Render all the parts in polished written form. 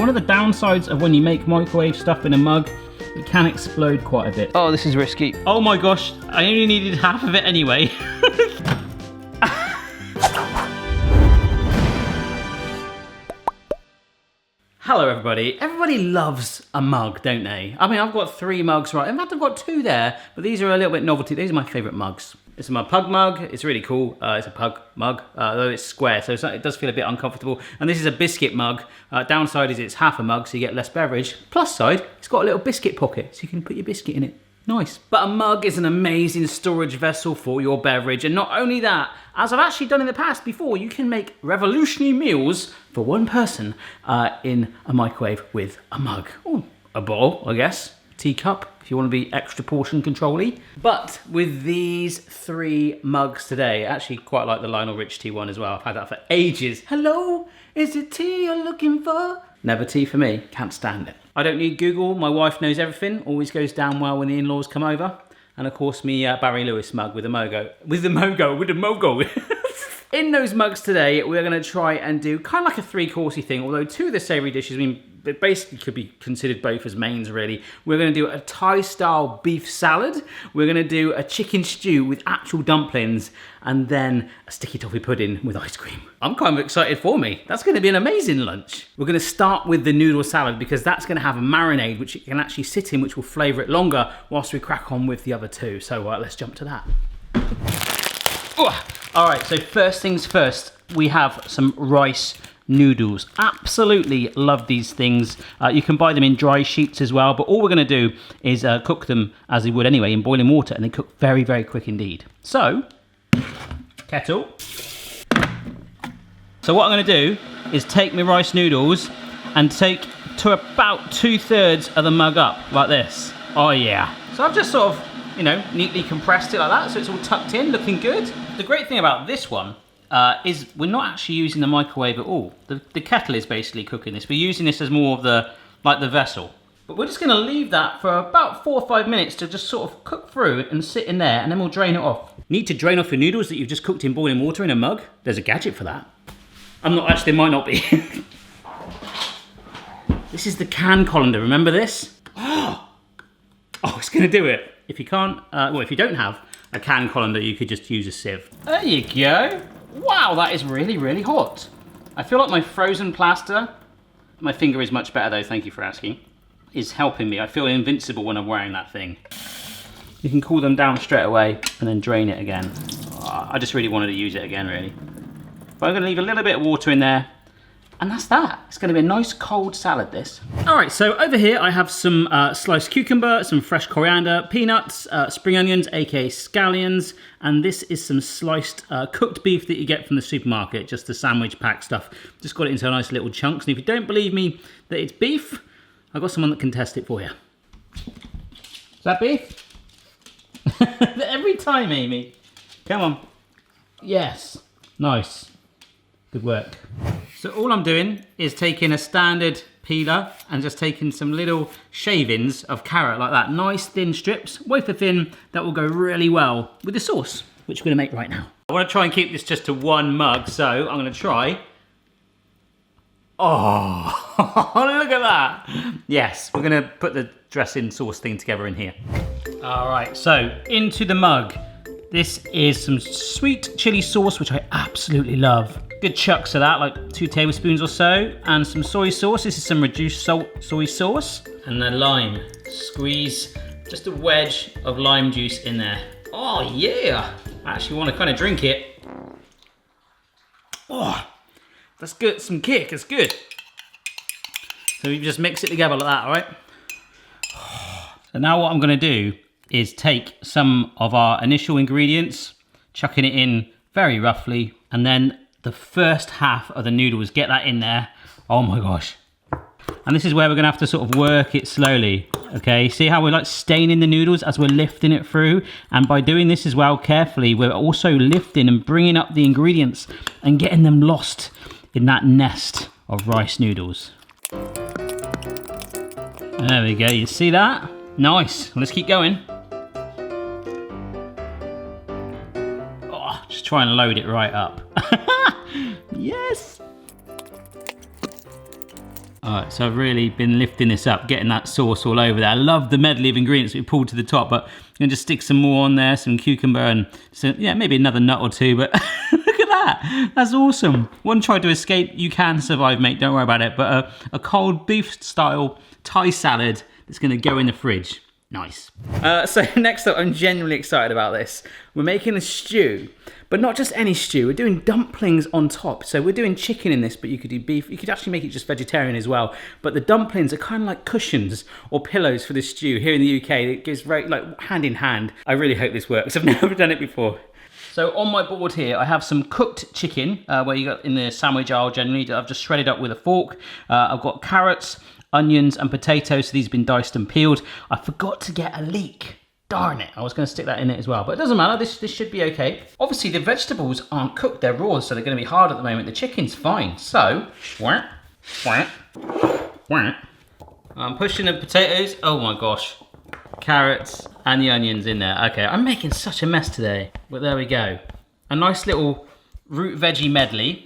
one of the downsides of when you make microwave stuff in a mug, it can explode quite a bit. Oh, this is risky. Oh my gosh, I only needed half of it anyway. Hello everybody. Everybody loves a mug, don't they? I mean, I've got 3 mugs right. In fact, I've got 2 there, but these are a little bit novelty. These are my favorite mugs. It's my pug mug. It's really cool. It's a pug mug, though it's square, so it does feel a bit uncomfortable. And this is a biscuit mug. Downside is it's half a mug, so you get less beverage. Plus side, it's got a little biscuit pocket, so you can put your biscuit in it. Nice. But a mug is an amazing storage vessel for your beverage. And not only that, as I've actually done in the past before, you can make revolutionary meals for one person in a microwave with a mug. Or a bowl, I guess. Teacup, if you want to be extra portion control-y. But with these 3 mugs today, I actually quite like the Lionel Rich tea one as well. I've had that for ages. Hello, is it tea you're looking for? Never tea for me, can't stand it. I don't need Google, my wife knows everything, always goes down well when the in-laws come over. And of course me Barry Lewis mug with the mogo. With the mogo. In those mugs today, we're gonna try and do kind of like a 3-coursey thing, although 2 of the savoury dishes, I mean, it basically could be considered both as mains really. We're gonna do a Thai-style beef salad, we're gonna do a chicken stew with actual dumplings, and then a sticky toffee pudding with ice cream. I'm kind of excited for me. That's gonna be an amazing lunch. We're gonna start with the noodle salad because that's gonna have a marinade which it can actually sit in, which will flavour it longer whilst we crack on with the other 2. So let's jump to that. All right, so first things first, we have some rice noodles. Absolutely love these things. You can buy them in dry sheets as well, but all we're gonna do is cook them as you would anyway in boiling water, and they cook very, very quick indeed. So, kettle. So what I'm gonna do is take my rice noodles and take to about 2/3 of the mug up, like this. Oh yeah. So I've just sort of, you know, neatly compressed it like that, so it's all tucked in, looking good. The great thing about this one is we're not actually using the microwave at all. The kettle is basically cooking this. We're using this as more of the vessel. But we're just gonna leave that for about 4 or 5 minutes to just sort of cook through and sit in there, and then we'll drain it off. Need to drain off your noodles that you've just cooked in boiling water in a mug? There's a gadget for that. I'm not, actually, there might not be. This is the can colander, remember this? Oh, it's gonna do it. If you can't, well, if you don't have a can colander, you could just use a sieve. There you go. Wow, that is really, really hot. I feel like my frozen plaster, my finger is much better though, thank you for asking, is helping me. I feel invincible when I'm wearing that thing. You can cool them down straight away and then drain it again. Oh, I just really wanted to use it again, really. But I'm gonna leave a little bit of water in there, and that's that. It's gonna be a nice cold salad, this. All right, so over here I have some sliced cucumber, some fresh coriander, peanuts, spring onions, aka scallions, and this is some sliced cooked beef that you get from the supermarket, just the sandwich pack stuff. Just got it into nice little chunks, and if you don't believe me that it's beef, I've got someone that can test it for you. Is that beef? Every time, Amy. Come on. Yes, nice. Good work. So all I'm doing is taking a standard peeler and just taking some little shavings of carrot like that. Nice thin strips, wafer thin, that will go really well with the sauce, which we're gonna make right now. I wanna try and keep this just to 1 mug, so I'm gonna try. Oh, look at that. Yes, we're gonna put the dressing sauce thing together in here. All right, so into the mug. This is some sweet chili sauce, which I absolutely love. Good chunks of that, like 2 tablespoons or so, and some soy sauce. This is some reduced salt soy sauce. And then lime. Squeeze just a wedge of lime juice in there. Oh yeah! I actually want to kind of drink it. Oh, that's good, some kick, it's good. So we just mix it together like that, all right? So now what I'm gonna do is take some of our initial ingredients, chucking it in very roughly, and then the first half of the noodles, get that in there. Oh my gosh. And this is where we're gonna have to sort of work it slowly, okay? See how we're like staining the noodles as we're lifting it through? And by doing this as well carefully, we're also lifting and bringing up the ingredients and getting them lost in that nest of rice noodles. There we go, you see that? Nice, let's keep going. Oh, just try and load it right up. Yes. Alright, so I've really been lifting this up, getting that sauce all over there. I love the medley of ingredients we pulled to the top, but I'm going to just stick some more on there, some cucumber and some, yeah, maybe another nut or two, but look at that. That's awesome. One tried to escape, you can survive, mate, don't worry about it. But a cold beef style Thai salad that's going to go in the fridge. Nice. So next up, I'm genuinely excited about this. We're making a stew. But not just any stew, we're doing dumplings on top. So we're doing chicken in this, but you could do beef. You could actually make it just vegetarian as well. But the dumplings are kind of like cushions or pillows for the stew here in the UK. It goes very like hand in hand. I really hope this works. I've never done it before. So on my board here, I have some cooked chicken, where you got in the sandwich aisle generally, that I've just shredded up with a fork. I've got carrots, onions and potatoes, so these have been diced and peeled. I forgot to get a leek. Darn it, I was going to stick that in it as well, but it doesn't matter, this should be okay. Obviously the vegetables aren't cooked, they're raw, so they're going to be hard at the moment. The chicken's fine, so I'm pushing the potatoes, oh my gosh, carrots and the onions in there. Okay, I'm making such a mess today, but there we go. A nice little root veggie medley.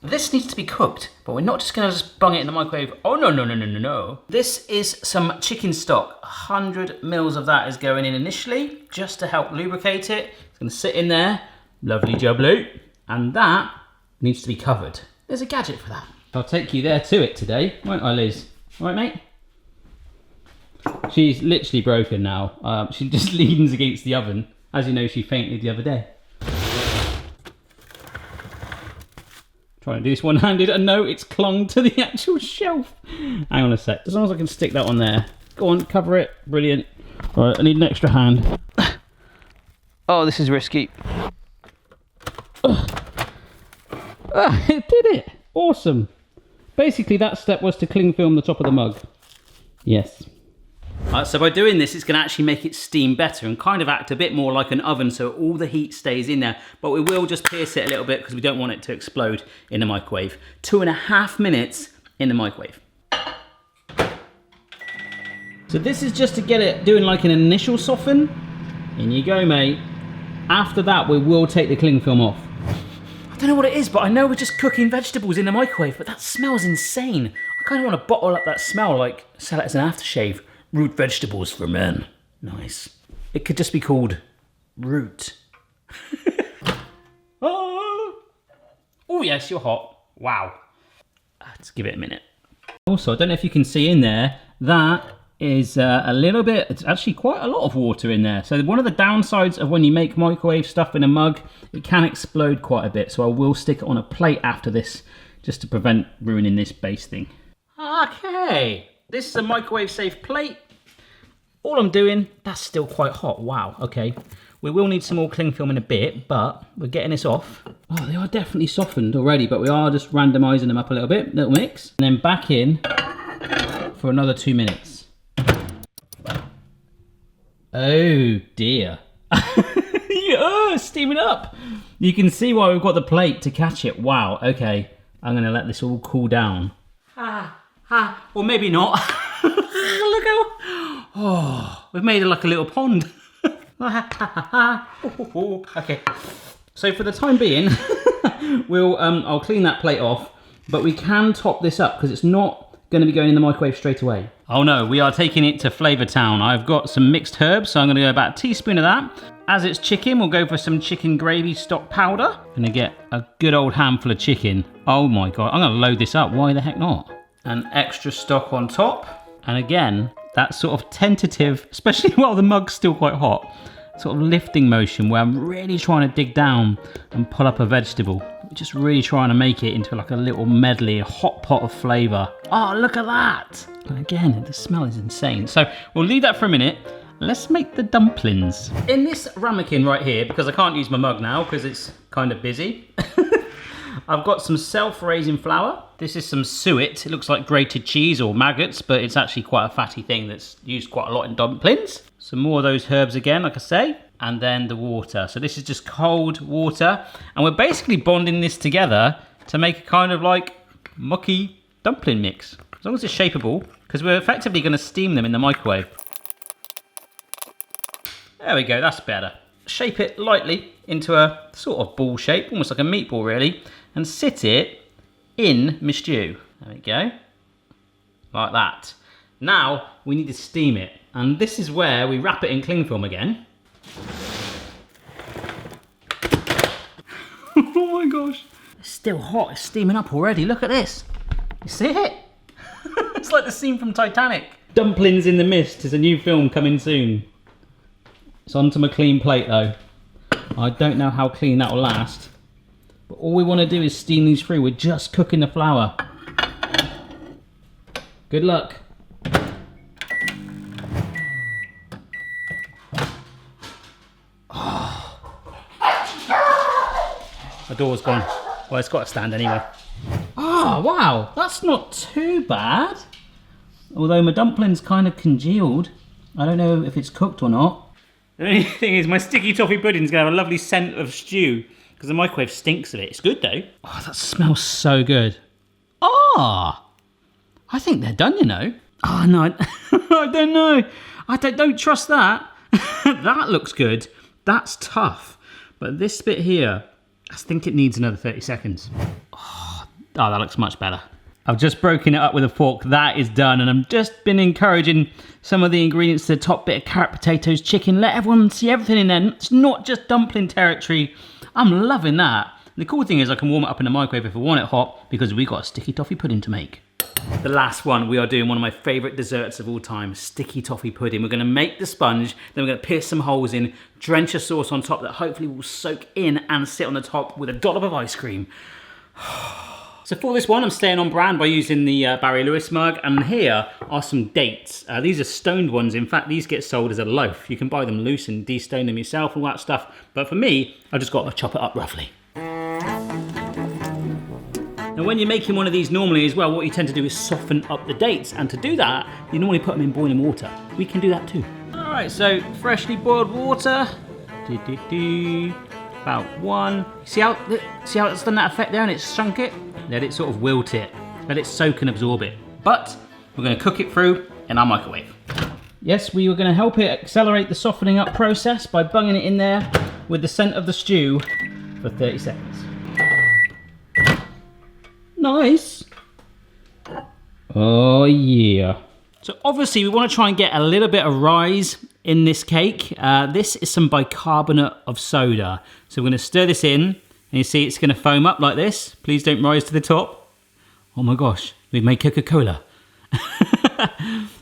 This needs to be cooked, but we're not just going to just bung it in the microwave. Oh, no. This is some chicken stock. 100 mils of that is going in initially, just to help lubricate it. It's going to sit in there. Lovely jubbly. And that needs to be covered. There's a gadget for that. I'll take you there to it today, won't I, Liz? All right, mate? She's literally broken now. She just leans against the oven. As you know, she fainted the other day. Trying to do this one-handed, and no, it's clung to the actual shelf. Hang on a sec, as long as I can stick that one there. Go on, cover it, brilliant. All right, I need an extra hand. Oh, this is risky. It did it, awesome. Basically, that step was to cling film the top of the mug. Yes. So by doing this, it's going to actually make it steam better and kind of act a bit more like an oven, so all the heat stays in there. But we will just pierce it a little bit because we don't want it to explode in the microwave. 2.5 minutes in the microwave. So this is just to get it doing like an initial soften. In you go, mate. After that, we will take the cling film off. I don't know what it is, but I know we're just cooking vegetables in the microwave, but that smells insane. I kind of want to bottle up that smell, like sell it as an aftershave. Root vegetables for men. Nice. It could just be called root. Oh yes, you're hot. Wow. Let's give it a minute. Also, I don't know if you can see in there, that is a little bit, it's actually quite a lot of water in there. So one of the downsides of when you make microwave stuff in a mug, it can explode quite a bit. So I will stick it on a plate after this, just to prevent ruining this base thing. Okay. This is a microwave safe plate. All I'm doing, that's still quite hot. Wow, okay. We will need some more cling film in a bit, but we're getting this off. Oh, they are definitely softened already, but we are just randomizing them up a little bit, little mix. And then back in for another 2 minutes. Oh dear. Yeah, steaming up. You can see why we've got the plate to catch it. Wow, okay. I'm gonna let this all cool down. Or maybe not. Look how, oh, we've made it like a little pond. Okay, so for the time being, I'll clean that plate off, but we can top this up because it's not going to be going in the microwave straight away. Oh no, we are taking it to Flavor Town. I've got some mixed herbs, so I'm going to go about a teaspoon of that. As it's chicken, we'll go for some chicken gravy stock powder. Gonna get a good old handful of chicken. Oh my God, I'm gonna load this up, why the heck not? And extra stock on top. And again, that sort of tentative, especially while the mug's still quite hot, sort of lifting motion where I'm really trying to dig down and pull up a vegetable. Just really trying to make it into like a little medley, a hot pot of flavor. Oh, look at that. And again, the smell is insane. So we'll leave that for a minute. Let's make the dumplings. In this ramekin right here, because I can't use my mug now because it's kind of busy, I've got some self-raising flour. This is some suet. It looks like grated cheese or maggots, but it's actually quite a fatty thing that's used quite a lot in dumplings. Some more of those herbs again, like I say, and then the water. So this is just cold water, and we're basically bonding this together to make a kind of like mucky dumpling mix. As long as it's shapeable, because we're effectively going to steam them in the microwave. There we go, that's better. Shape it lightly into a sort of ball shape, almost like a meatball really, and sit it in my stew. There we go. like that. Now we need to steam it, and this is where we wrap it in cling film again. Oh my gosh. It's still hot, it's steaming up already. Look at this. You see it? It's like the scene from Titanic. Dumplings in the Mist is a new film coming soon. It's onto my clean plate though. I don't know how clean that will last. But all we want to do is steam these through. We're just cooking the flour. Good luck. The door's gone. Well, it's got to stand anyway. Oh, wow. That's not too bad. Although my dumpling's kind of congealed. I don't know if it's cooked or not. The only thing is my sticky toffee pudding's going to have a lovely scent of stew because the microwave stinks of it. It's good though. Oh, that smells so good. Ah, I think they're done, you know. Oh, no, I don't know. I don't trust that. That looks good. That's tough. But this bit here, I think it needs another 30 seconds. Oh, that looks much better. I've just broken it up with a fork. That is done, and I've just been encouraging some of the ingredients to the top bit of carrot, potatoes, chicken. Let everyone see everything in there. It's not just dumpling territory. I'm loving that. The cool thing is I can warm it up in the microwave if I want it hot because we got a sticky toffee pudding to make. The last one, we are doing one of my favourite desserts of all time, sticky toffee pudding. We're going to make the sponge, then we're going to pierce some holes in, drench a sauce on top that hopefully will soak in and sit on the top with a dollop of ice cream. So for this one, I'm staying on brand by using the Barry Lewis mug, and here are some dates. These are stoned ones. In fact, these get sold as a loaf. You can buy them loose and de-stone them yourself and all that stuff. But for me, I've just got to chop it up roughly. Now when you're making one of these normally as well, what you tend to do is soften up the dates, and to do that, you normally put them in boiling water. We can do that too. All right, so freshly boiled water. About one. See how it's done that effect there and it's sunk it? Let it sort of wilt it. Let it soak and absorb it. But we're going to cook it through in our microwave. Yes, we were going to help it accelerate the softening up process by bunging it in there with the scent of the stew for 30 seconds. Nice. Oh yeah. So obviously we want to try and get a little bit of rise in this cake. This is some bicarbonate of soda. So we're going to stir this in, and you see it's going to foam up like this. Please don't rise to the top. Oh my gosh, we've made Coca-Cola.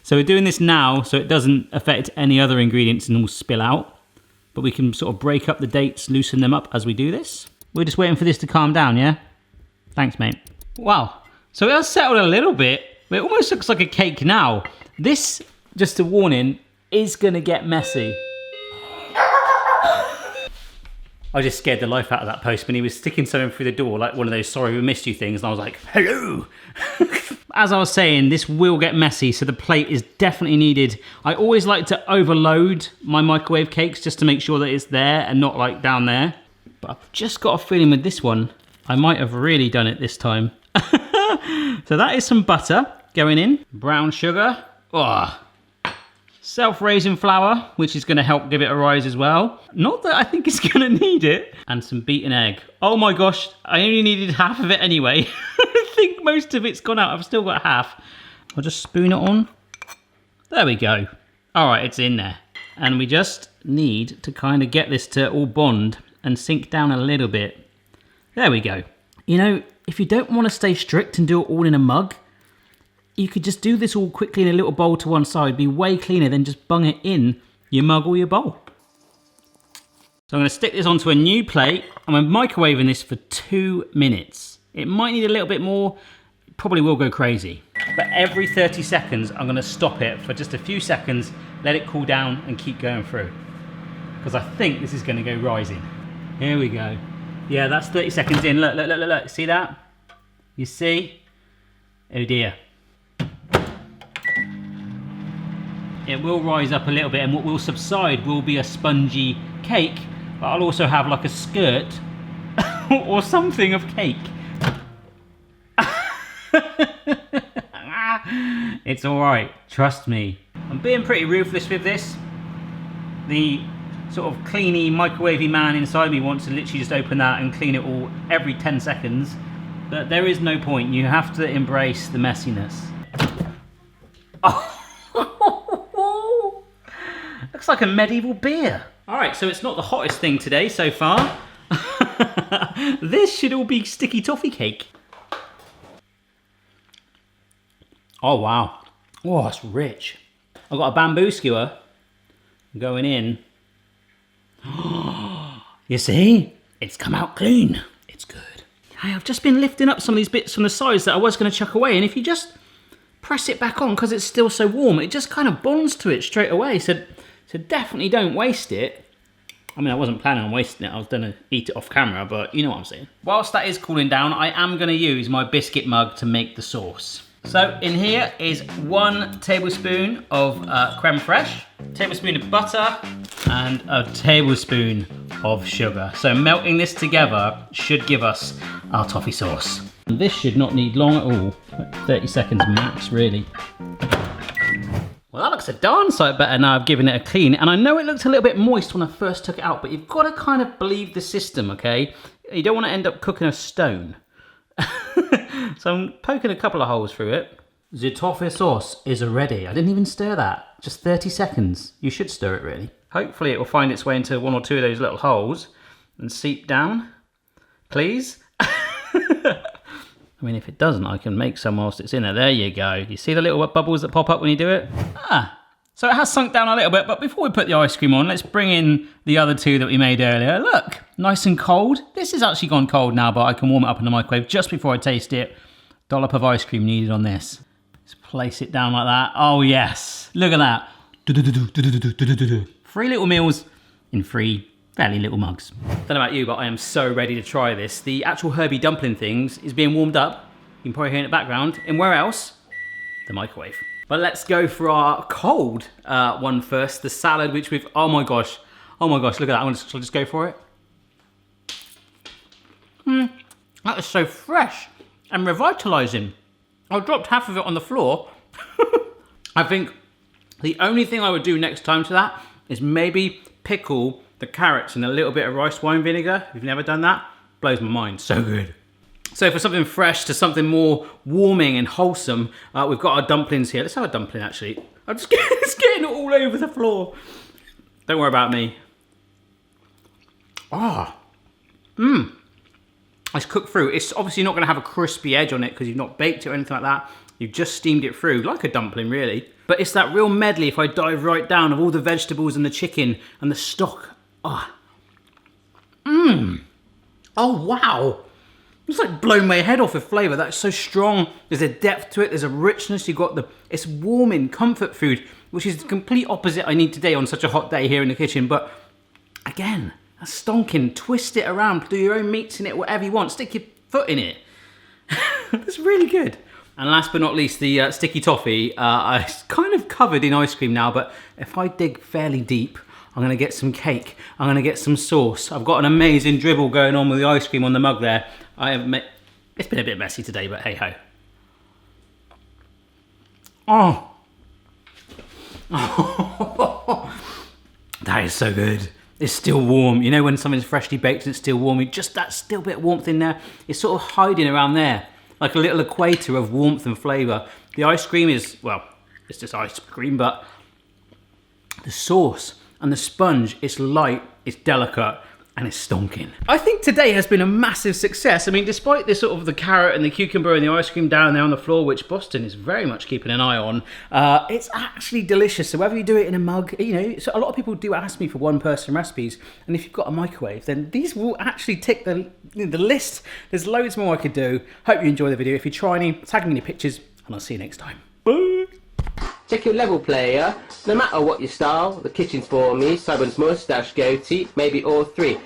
So we're doing this now so it doesn't affect any other ingredients and all spill out. But we can sort of break up the dates, loosen them up as we do this. We're just waiting for this to calm down, yeah? Thanks, mate. Wow, so it has settled a little bit. It almost looks like a cake now. This, just a warning, is gonna get messy. I just scared the life out of that postman. He was sticking something through the door, like one of those sorry we missed you things, and I was like, hello. As I was saying, this will get messy, so the plate is definitely needed. I always like to overload my microwave cakes just to make sure that it's there and not like down there. But I've just got a feeling with this one, I might have really done it this time. So that is some butter going in, brown sugar, self-raising flour, which is going to help give it a rise as well. Not that I think it's going to need it. And some beaten egg. Oh my gosh, I only needed half of it anyway. I think most of it's gone out. I've still got half. I'll just spoon it on. There we go. All right, it's in there. And we just need to kind of get this to all bond and sink down a little bit. There we go. You know, if you don't want to stay strict and do it all in a mug, you could just do this all quickly in a little bowl to one side. Be way cleaner than just bung it in your mug or your bowl. So I'm going to stick this onto a new plate. I'm microwaving this for 2 minutes. It might need a little bit more. It probably will go crazy. But every 30 seconds, I'm going to stop it for just a few seconds, let it cool down and keep going through. Because I think this is going to go rising. Here we go. Yeah, that's 30 seconds in. Look, look, look, look, look. See that? You see? Oh dear. It will rise up a little bit, and what will subside will be a spongy cake, but I'll also have like a skirt or something of cake. It's all right, trust me. I'm being pretty ruthless with this. The sort of cleany, microwavy man inside me wants to literally just open that and clean it all every 10 seconds. But there is no point. You have to embrace the messiness. Looks like a medieval beer. All right, so it's not the hottest thing today so far. This should all be sticky toffee cake. Oh, wow. Oh, it's rich. I've got a bamboo skewer going in. You see? It's come out clean. It's good. Hey, I've just been lifting up some of these bits from the sides that I was going to chuck away, and if you just press it back on because it's still so warm, it just kind of bonds to it straight away. So definitely don't waste it. I mean, I wasn't planning on wasting it. I was going to eat it off camera, but you know what I'm saying. Whilst that is cooling down, I am going to use my biscuit mug to make the sauce. So in here is 1 tablespoon of creme fraiche, a tablespoon of butter, and a tablespoon of sugar. So melting this together should give us our toffee sauce. And this should not need long at all, like 30 seconds max really. Well, that looks a darn sight better now I've given it a clean. And I know it looked a little bit moist when I first took it out, but you've got to kind of believe the system, okay? You don't want to end up cooking a stone. So I'm poking a couple of holes through it. The toffee sauce is ready. I didn't even stir that. Just 30 seconds. You should stir it really. Hopefully it will find its way into 1 or 2 of those little holes and seep down. Please. I mean, if it doesn't, I can make some whilst it's in there. There you go. You see the little bubbles that pop up when you do it? So it has sunk down a little bit, but before we put the ice cream on, let's bring in the other 2 that we made earlier. Look, nice and cold. This has actually gone cold now, but I can warm it up in the microwave just before I taste it. Dollop of ice cream needed on this. Let's place it down like that. Oh yes, look at that. 3 little meals in 3 fairly little mugs. Don't know about you, but I am so ready to try this. The actual Herbie dumpling things is being warmed up. You can probably hear in the background. And where else? The microwave. But let's go for our cold one first. The salad, which we've, oh my gosh, look at that. Shall I just go for it? That is so fresh and revitalizing. I dropped half of it on the floor. I think the only thing I would do next time to that is maybe pickle the carrots in a little bit of rice wine vinegar. If you've never done that, blows my mind, so good. So for something fresh to something more warming and wholesome, we've got our dumplings here. Let's have a dumpling actually. I'm just it's getting all over the floor. Don't worry about me. It's cooked through. It's obviously not gonna have a crispy edge on it because you've not baked it or anything like that. You've just steamed it through, like a dumpling really. But it's that real medley, if I dive right down, of all the vegetables and the chicken and the stock. Oh wow. It's like blown my head off with flavour. That's so strong. There's a depth to it. There's a richness. You've got it's warming comfort food, which is the complete opposite I need today on such a hot day here in the kitchen. But again, that's stonking. Twist it around. Do your own meats in it, whatever you want. Stick your foot in it. It's really good. And last but not least, the sticky toffee. It's kind of covered in ice cream now, but if I dig fairly deep, I'm gonna get some cake. I'm gonna get some sauce. I've got an amazing dribble going on with the ice cream on the mug there. It's been a bit messy today, but hey ho. That is so good. It's still warm. You know when something's freshly baked and it's still warm, just that still bit of warmth in there. It's sort of hiding around there, like a little equator of warmth and flavour. The ice cream is, well, it's just ice cream, but the sauce and the sponge, it's light, it's delicate, and it's stonking. I think today has been a massive success. I mean, despite this sort of the carrot and the cucumber and the ice cream down there on the floor, which Boston is very much keeping an eye on, it's actually delicious. So whether you do it in a mug, you know, so a lot of people do ask me for 1-person recipes, and if you've got a microwave, then these will actually tick the list. There's loads more I could do. Hope you enjoy the video. If you try any, tag me in your pictures, and I'll see you next time. Bye. Check your level, player. No matter what your style, the kitchen's for me. Someone's moustache, goatee, maybe all 3.